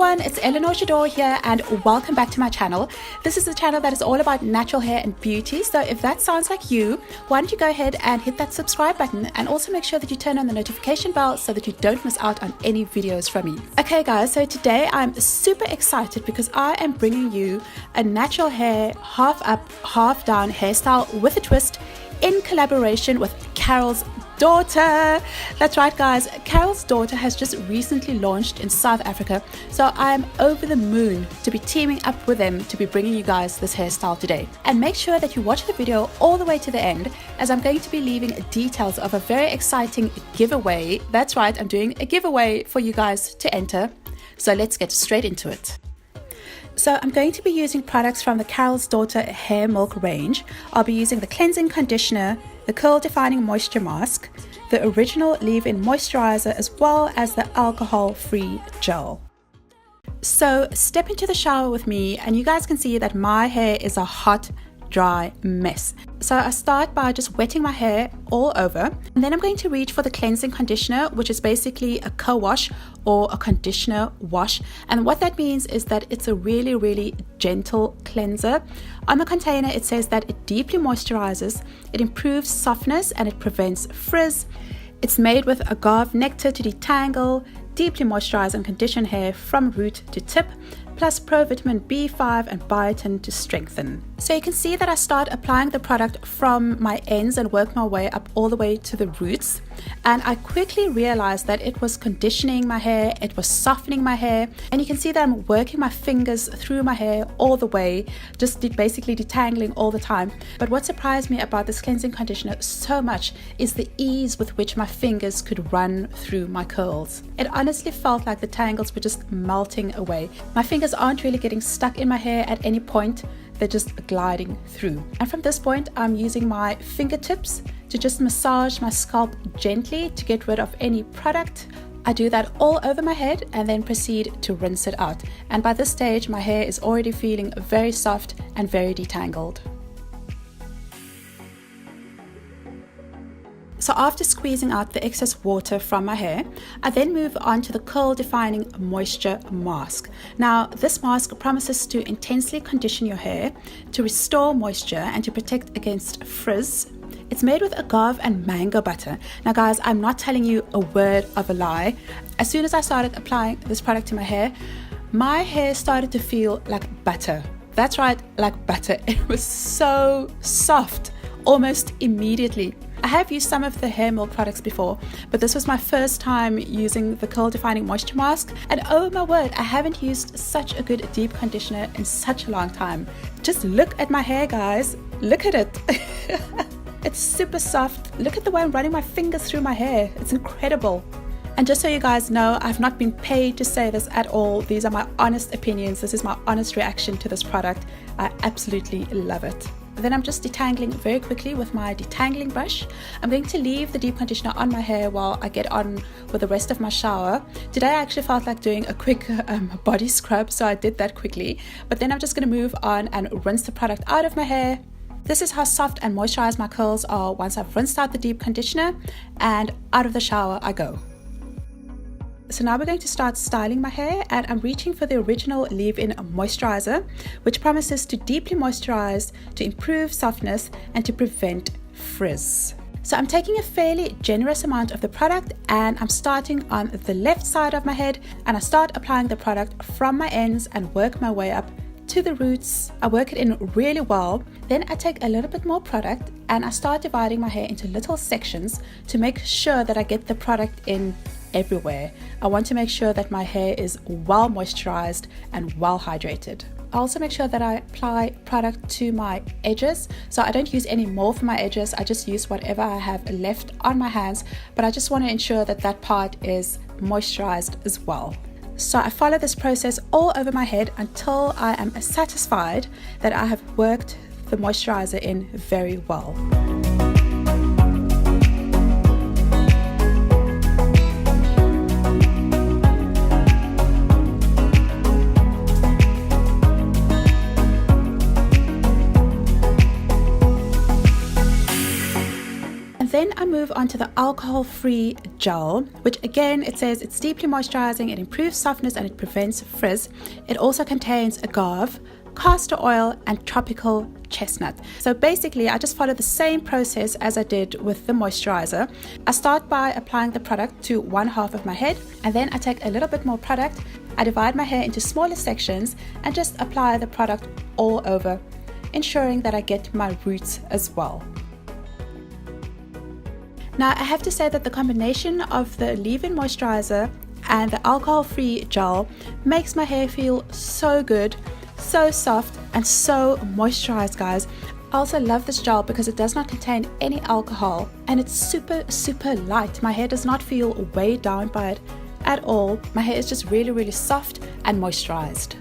everyone, it's Eleanor here and welcome back to my channel. This is the channel that is all about natural hair and beauty, so if that sounds like you, why don't you go ahead and hit that subscribe button and also make sure that you turn on the notification bell so that you don't miss out on any videos from me. Okay guys, so today I'm super excited because I am bringing you a natural hair half up, half down hairstyle with a twist in collaboration with Carol's daughter. That's right guys, Carol's daughter has just recently launched in South Africa, so I'm over the moon to be teaming up with them to be bringing you guys this hairstyle today. And make sure that you watch the video all the way to the end, as I'm going to be leaving details of a very exciting giveaway. That's right, I'm doing a giveaway for you guys to enter, so let's get straight into it. So I'm going to be using products from the Carol's Daughter Hair Milk range. I'll be using the cleansing conditioner, the curl defining moisture mask, the original leave-in moisturizer, as well as the alcohol-free gel. So step into the shower with me and you guys can see that my hair is a hot, dry mess. So I start by just wetting my hair all over, and then I'm going to reach for the cleansing conditioner, which is basically a co-wash or a conditioner wash. And what that means is that it's a really gentle cleanser. On the container it says that it deeply moisturizes, it improves softness, and it prevents frizz. It's made with agave nectar to detangle, deeply moisturize and condition hair from root to tip, plus provitamin B5 and biotin to strengthen. So you can see that I start applying the product from my ends and work my way up all the way to the roots, and I quickly realized that it was conditioning my hair, it was softening my hair, and you can see that I'm working my fingers through my hair all the way, just basically detangling all the time. But what surprised me about this cleansing conditioner so much is the ease with which my fingers could run through my curls. It honestly felt like the tangles were just melting away. My fingers aren't really getting stuck in my hair at any point, they're just gliding through. And from this point I'm using my fingertips to just massage my scalp gently to get rid of any product. I do that all over my head and then proceed to rinse it out. And by this stage my hair is already feeling very soft and very detangled. So after squeezing out the excess water from my hair, I then move on to the curl defining moisture mask. Now this mask promises to intensely condition your hair, to restore moisture, and to protect against frizz. It's made with agave and mango butter. Now guys, I'm not telling you a word of a lie. As soon as I started applying this product to my hair started to feel like butter. That's right, like butter. It was so soft almost immediately. I have used some of the hair milk products before, but this was my first time using the curl defining moisture mask, and oh my word, I haven't used such a good deep conditioner in such a long time. Just look at my hair guys, look at it. It's super soft. Look at the way I'm running my fingers through my hair, it's incredible. And just so you guys know, I've not been paid to say this at all. These are my honest opinions, this is my honest reaction to this product. I absolutely love it. Then I'm just detangling very quickly with my detangling brush. I'm going to leave the deep conditioner on my hair while I get on with the rest of my shower. Today I actually felt like doing a quick body scrub, so I did that quickly. But then I'm just going to move on and rinse the product out of my hair. This is how soft and moisturized my curls are once I've rinsed out the deep conditioner, and out of the shower I go. So now we're going to start styling my hair, and I'm reaching for the original leave-in moisturizer, which promises to deeply moisturize, to improve softness, and to prevent frizz. So I'm taking a fairly generous amount of the product, and I'm starting on the left side of my head, and I start applying the product from my ends and work my way up to the roots. I work it in really well. Then I take a little bit more product and I start dividing my hair into little sections to make sure that I get the product in everywhere. I want to make sure that my hair is well moisturized and well hydrated. I also make sure that I apply product to my edges, so I don't use any more for my edges. I just use whatever I have left on my hands, but I just want to ensure that that part is moisturized as well. So I follow this process all over my head until I am satisfied that I have worked the moisturizer in very well. Then I move on to the alcohol-free gel, which again, it says it's deeply moisturizing, it improves softness, and it prevents frizz. It also contains agave, castor oil, and tropical chestnut. So basically, I just follow the same process as I did with the moisturizer. I start by applying the product to one half of my head, and then I take a little bit more product. I divide my hair into smaller sections and just apply the product all over, ensuring that I get my roots as well. Now, I have to say that the combination of the leave-in moisturizer and the alcohol-free gel makes my hair feel so good, so soft, and so moisturized, guys. I also love this gel because it does not contain any alcohol, and it's super light. My hair does not feel weighed down by it at all. My hair is just really soft and moisturized.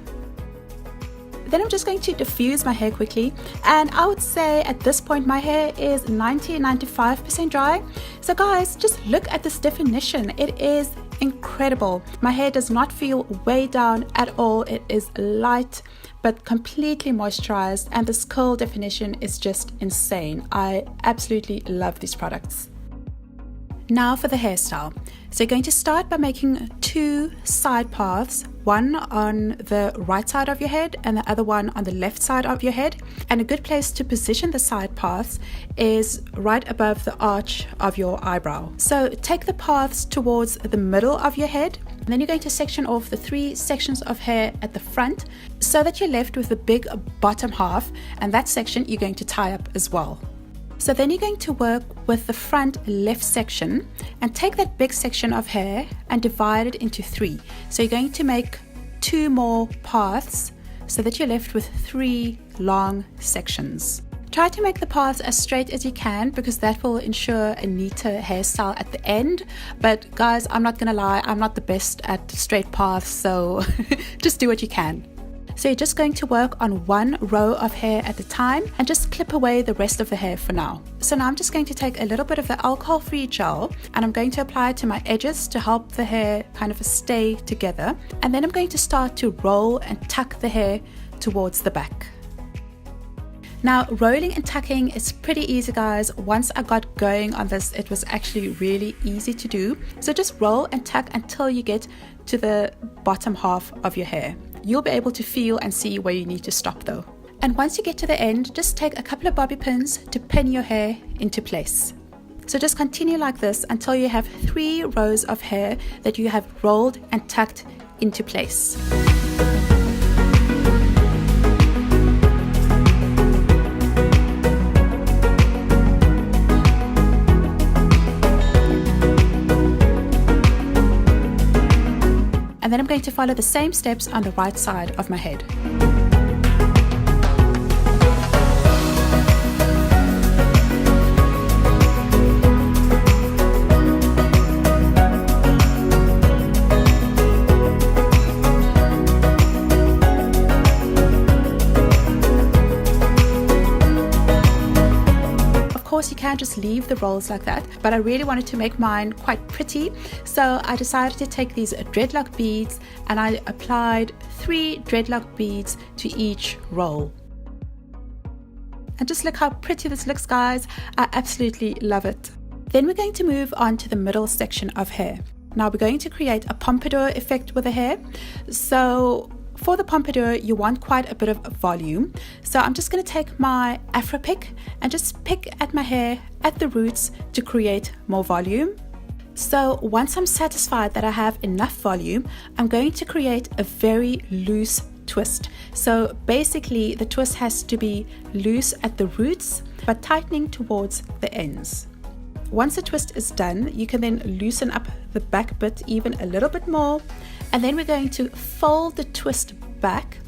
Then I'm just going to diffuse my hair quickly, and I would say at this point my hair is 90-95% dry. So guys, just look at this definition. It is incredible. My hair does not feel weighed down at all. It is light but completely moisturized, and this curl definition is just insane. I absolutely love these products. Now for the hairstyle. So you're going to start by making two side paths, one on the right side of your head and the other one on the left side of your head. And a good place to position the side paths is right above the arch of your eyebrow. So take the paths towards the middle of your head, and then you're going to section off the 3 sections of hair at the front so that you're left with the big bottom half, and that section you're going to tie up as well. So then you're going to work with the front left section and take that big section of hair and divide it into 3. So you're going to make 2 more paths so that you're left with 3 long sections. Try to make the paths as straight as you can because that will ensure a neater hairstyle at the end. But guys, I'm not gonna lie, I'm not the best at straight paths, so just do what you can. So you're just going to work on 1 row of hair at a time and just clip away the rest of the hair for now. So now I'm just going to take a little bit of the alcohol-free gel and I'm going to apply it to my edges to help the hair kind of stay together. And then I'm going to start to roll and tuck the hair towards the back. Now, rolling and tucking is pretty easy, guys. Once I got going on this, it was actually really easy to do. So just roll and tuck until you get to the bottom half of your hair. You'll be able to feel and see where you need to stop though. And once you get to the end, just take a couple of bobby pins to pin your hair into place. So just continue like this until you have 3 rows of hair that you have rolled and tucked into place. And then I'm going to follow the same steps on the right side of my head. You can't just leave the rolls like that, but I really wanted to make mine quite pretty, so I decided to take these dreadlock beads and I applied 3 dreadlock beads to each roll. And just look how pretty this looks, guys. I absolutely love it. Then we're going to move on to the middle section of hair. Now we're going to create a pompadour effect with the hair. So for the pompadour, you want quite a bit of volume. So I'm just going to take my Afro pick and just pick at my hair at the roots to create more volume. So once I'm satisfied that I have enough volume, I'm going to create a very loose twist. So basically the twist has to be loose at the roots but tightening towards the ends. Once the twist is done, you can then loosen up the back bit even a little bit more, and then we're going to fold the twist back,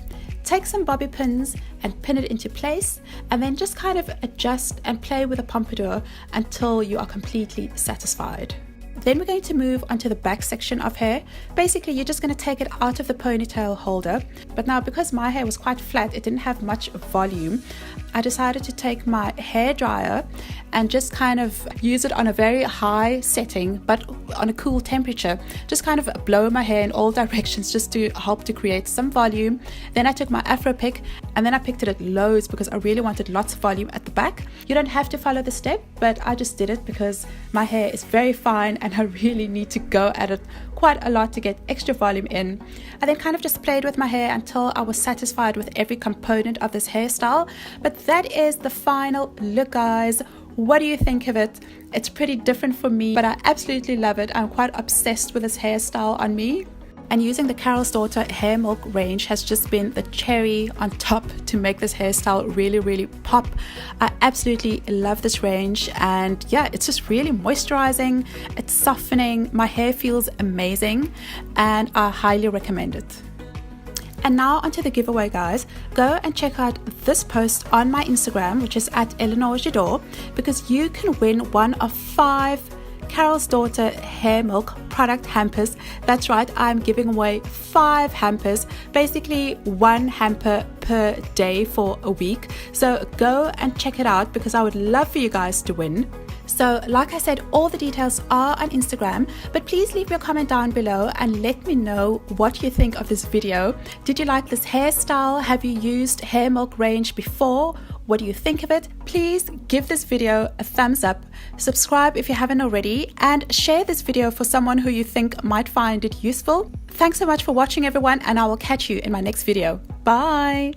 take some bobby pins and pin it into place, and then just kind of adjust and play with the pompadour until you are completely satisfied. Then we're going to move onto the back section of hair. Basically, you're just going to take it out of the ponytail holder. But now, because my hair was quite flat, it didn't have much volume, I decided to take my hair dryer and just kind of use it on a very high setting, but on a cool temperature. Just kind of blow my hair in all directions just to help to create some volume. Then I took my Afro pick and then I picked it at lows because I really wanted lots of volume at the back. You don't have to follow the step, but I just did it because my hair is very fine and I really need to go at it quite a lot to get extra volume in. I then kind of just played with my hair until I was satisfied with every component of this hairstyle. But that is the final look, guys. What do you think of it? It's pretty different for me, but I absolutely love it. I'm quite obsessed with this hairstyle on me. And using the Carol's Daughter Hair Milk range has just been the cherry on top to make this hairstyle really pop. I absolutely love this range, and yeah, it's just really moisturizing, it's softening, my hair feels amazing, and I highly recommend it. And now onto the giveaway, guys. Go and check out this post on my Instagram, which is at Eleanor, because you can win one of 5 Carol's Daughter Hair Milk product hampers. That's right, I'm giving away 5 hampers, basically 1 hamper per day for a week. So go and check it out because I would love for you guys to win. So like I said, all the details are on Instagram, but please leave your comment down below and let me know what you think of this video. Did you like this hairstyle? Have you used hair milk range before? What do you think of it? Please give this video a thumbs up, subscribe if you haven't already, and share this video for someone who you think might find it useful. Thanks so much for watching, everyone, and I will catch you in my next video. Bye!